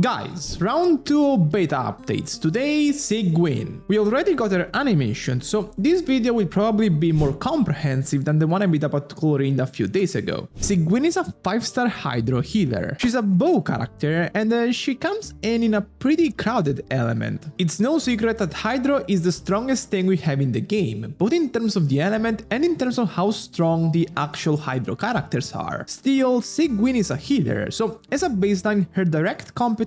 Guys, round 2 beta updates. Today, Sigewinne. We already got her animation, so this video will probably be more comprehensive than the one I made about Chlorine a few days ago. Sigewinne is a 5-star Hydro healer. She's a bow character and she comes in a pretty crowded element. It's no secret that Hydro is the strongest thing we have in the game, both in terms of the element and in terms of how strong the actual Hydro characters are. Still, Sigewinne is a healer, so as a baseline, her direct competition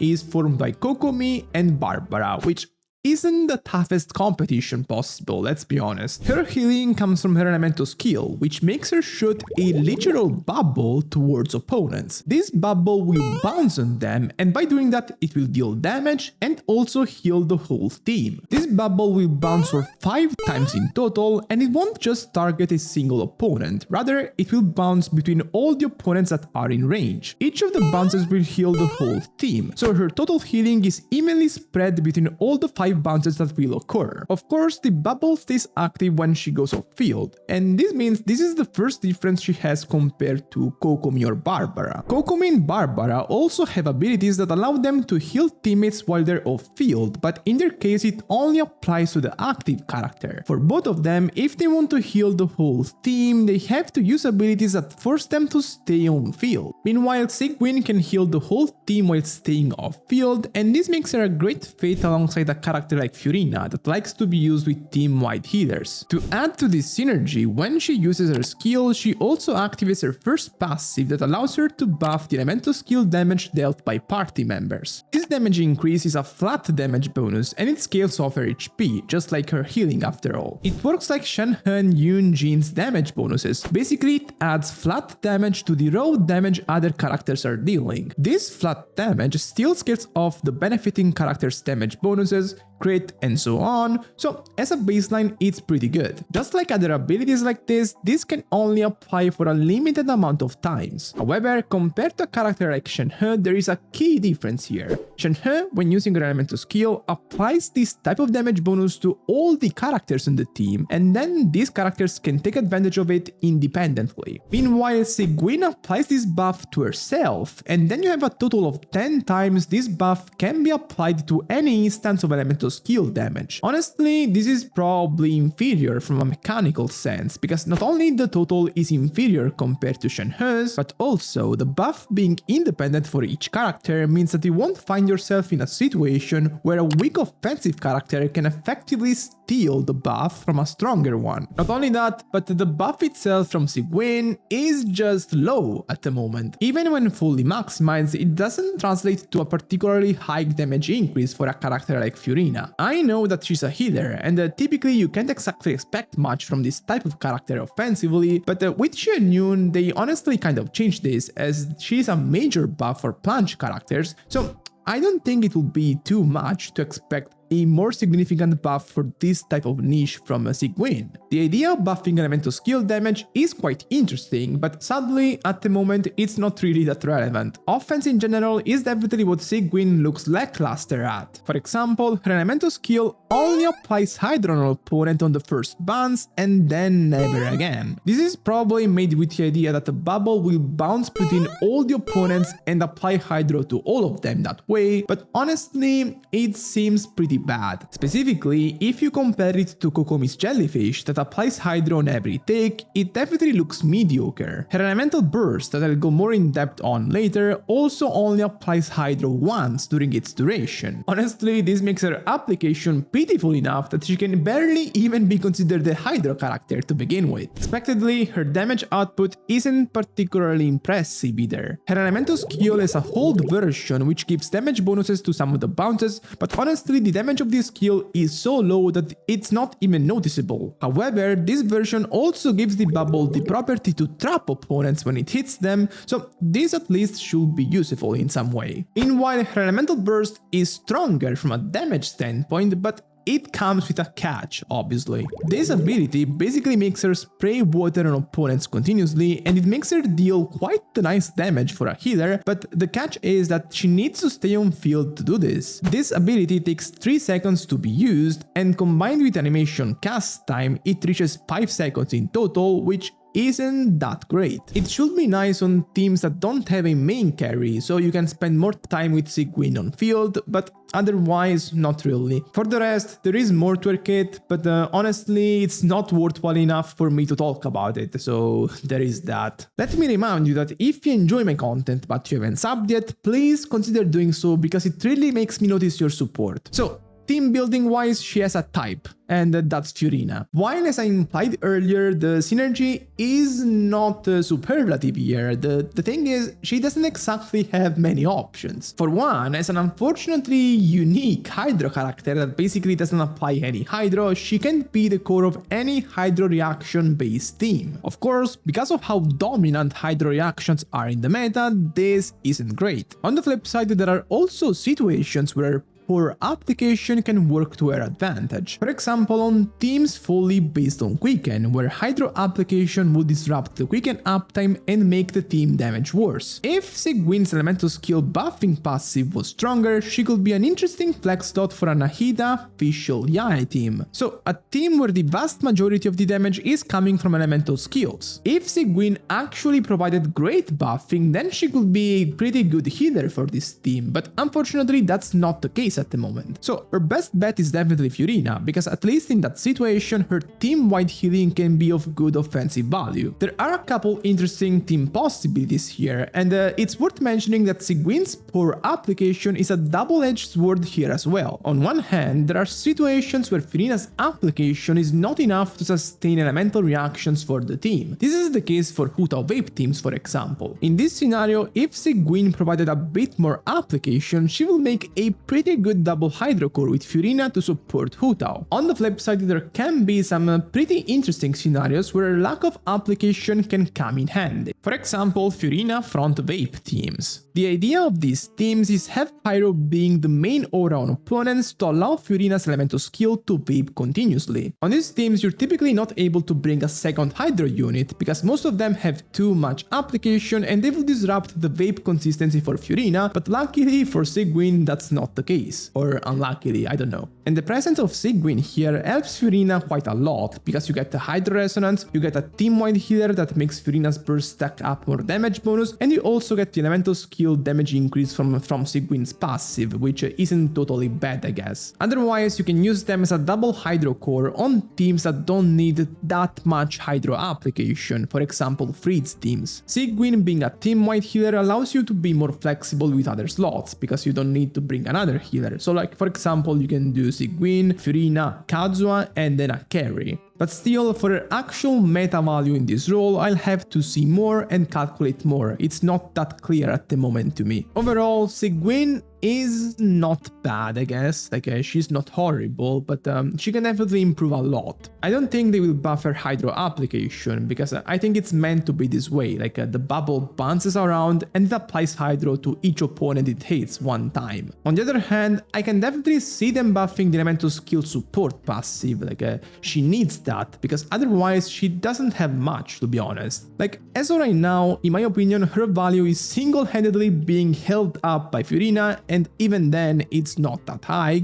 is formed by Kokomi and Barbara, which isn't the toughest competition possible, let's be honest. Her healing comes from her elemental skill, which makes her shoot a literal bubble towards opponents. This bubble will bounce on them, and by doing that it will deal damage and also heal the whole team. This bubble will bounce for 5 times in total, and it won't just target a single opponent, rather it will bounce between all the opponents that are in range. Each of the bounces will heal the whole team, so her total healing is evenly spread between all the 5 bounces that will occur. Of course, the bubble stays active when she goes off field, and this means this is the first difference she has compared to Kokomi or Barbara. Kokomi and Barbara also have abilities that allow them to heal teammates while they're off field, but in their case it only applies to the active character. For both of them, if they want to heal the whole team, they have to use abilities that force them to stay on field. Meanwhile, Sigewinne can heal the whole team while staying off field, and this makes her a great fit alongside a character like Furina that likes to be used with team-wide healers. To add to this synergy, when she uses her skill, she also activates her first passive that allows her to buff the elemental skill damage dealt by party members. This damage increase is a flat damage bonus and it scales off her HP, just like her healing after all. It works like Shenhe, Yun, Jin's damage bonuses. Basically, it adds flat damage to the raw damage other characters are dealing. This flat damage still scales off the benefiting characters' damage bonuses, crit, and so on, so as a baseline it's pretty good. Just like other abilities like this can only apply for a limited amount of times. However, compared to a character like Shenhe, there is a key difference here. Shenhe, when using her elemental skill, applies this type of damage bonus to all the characters in the team, and then these characters can take advantage of it independently. Meanwhile, Sigewinne applies this buff to herself, and then you have a total of 10 times this buff can be applied to any instance of elemental skill damage. Honestly, this is probably inferior from a mechanical sense, because not only the total is inferior compared to Shenhe's, but also the buff being independent for each character means that you won't find yourself in a situation where a weak offensive character can effectively steal the buff from a stronger one. Not only that, but the buff itself from Sigewinne is just low at the moment. Even when fully maximized, it doesn't translate to a particularly high damage increase for a character like Furina. I know that she's a healer, and typically you can't exactly expect much from this type of character offensively, but with Yun, they honestly kind of changed this, as she's a major buff for plunge characters, so I don't think it will be too much to expect a more significant buff for this type of niche from Sigewinne. The idea of buffing elemental skill damage is quite interesting, but sadly, at the moment, it's not really that relevant. Offense in general is definitely what Sigewinne looks lackluster at. For example, her elemental skill only applies Hydro on an opponent on the first bounce and then never again. This is probably made with the idea that the bubble will bounce between all the opponents and apply Hydro to all of them that way, but honestly, it seems pretty bad. Specifically, if you compare it to Kokomi's jellyfish that applies Hydro on every take, it definitely looks mediocre. Her elemental burst, that I'll go more in depth on later, also only applies Hydro once during its duration. Honestly, this makes her application pitiful enough that she can barely even be considered a Hydro character to begin with. Expectedly, her damage output isn't particularly impressive either. Her elemental skill is a hold version which gives damage bonuses to some of the bounces, but honestly the damage of this skill is so low that it's not even noticeable. However, this version also gives the bubble the property to trap opponents when it hits them, so this at least should be useful in some way. Meanwhile, her elemental burst is stronger from a damage standpoint, but it comes with a catch, obviously. This ability basically makes her spray water on opponents continuously, and it makes her deal quite a nice damage for a healer, but the catch is that she needs to stay on field to do this. This ability takes 3 seconds to be used, and combined with animation cast time, it reaches 5 seconds in total, which isn't that great. It should be nice on teams that don't have a main carry, so you can spend more time with Sigewinne on field, but otherwise not really. For the rest, there is more to her kit, but honestly it's not worthwhile enough for me to talk about it, so there is that. Let me remind you that if you enjoy my content but you haven't subbed yet, please consider doing so because it really makes me notice your support. So, team building wise, she has a type, and that's Furina. While as I implied earlier, the synergy is not superlative here, the thing is, she doesn't exactly have many options. For one, as an unfortunately unique Hydro character that basically doesn't apply any Hydro, she can be the core of any Hydro reaction based team. Of course, because of how dominant Hydro reactions are in the meta, this isn't great. On the flip side, there are also situations where poor application can work to her advantage. For example, on teams fully based on Quicken, where Hydro application would disrupt the Quicken uptime and make the team damage worse. If Sigewinne's elemental skill buffing passive was stronger, she could be an interesting flex slot for a Nahida Fischl Yae team. So a team where the vast majority of the damage is coming from elemental skills. If Sigewinne actually provided great buffing, then she could be a pretty good healer for this team, but unfortunately that's not the case at the moment. So her best bet is definitely Furina, because at least in that situation her team-wide healing can be of good offensive value. There are a couple interesting team possibilities here, and it's worth mentioning that Sigewinne's poor application is a double-edged sword here as well. On one hand, there are situations where Furina's application is not enough to sustain elemental reactions for the team. This is the case for Hu Tao Vape teams, for example. In this scenario, if Sigewinne provided a bit more application, she will make a pretty good double Hydro core with Furina to support Hu Tao. On the flip side, there can be some pretty interesting scenarios where lack of application can come in handy. For example, Furina front Vape teams. The idea of these teams is have Pyro being the main aura on opponents to allow Furina's elemental skill to vape continuously. On these teams, you're typically not able to bring a second Hydro unit because most of them have too much application and they will disrupt the vape consistency for Furina, but luckily for Sigewinne that's not the case. Or unluckily, I don't know. And the presence of Sigewinne here helps Furina quite a lot, because you get the Hydro Resonance, you get a team-wide healer that makes Furina's burst stack up more damage bonus, and you also get the elemental skill damage increase from Sigewinne's passive, which isn't totally bad, I guess. Otherwise, you can use them as a double Hydro core on teams that don't need that much Hydro application, for example Freed's teams. Sigewinne being a team-wide healer allows you to be more flexible with other slots, because you don't need to bring another healer. So like for example, you can do Sigewinne, Furina, Kazuha, and then a carry. But still, for actual meta value in this role, I'll have to see more and calculate more. It's not that clear at the moment to me. Overall, Sigewinne is not bad, I guess. Like, she's not horrible, but she can definitely improve a lot. I don't think they will buff her Hydro application, because I think it's meant to be this way. Like, the bubble bounces around and it applies Hydro to each opponent it hits one time. On the other hand, I can definitely see them buffing the elemental skill support passive. Like, she needs that, because otherwise she doesn't have much, to be honest. Like, as of right now, in my opinion, her value is single-handedly being held up by Furina, and even then it's not that high,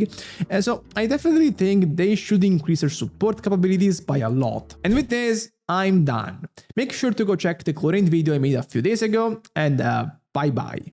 so I definitely think they should increase her support capabilities by a lot. And with this, I'm done. Make sure to go check the Chlorine video I made a few days ago, and bye bye.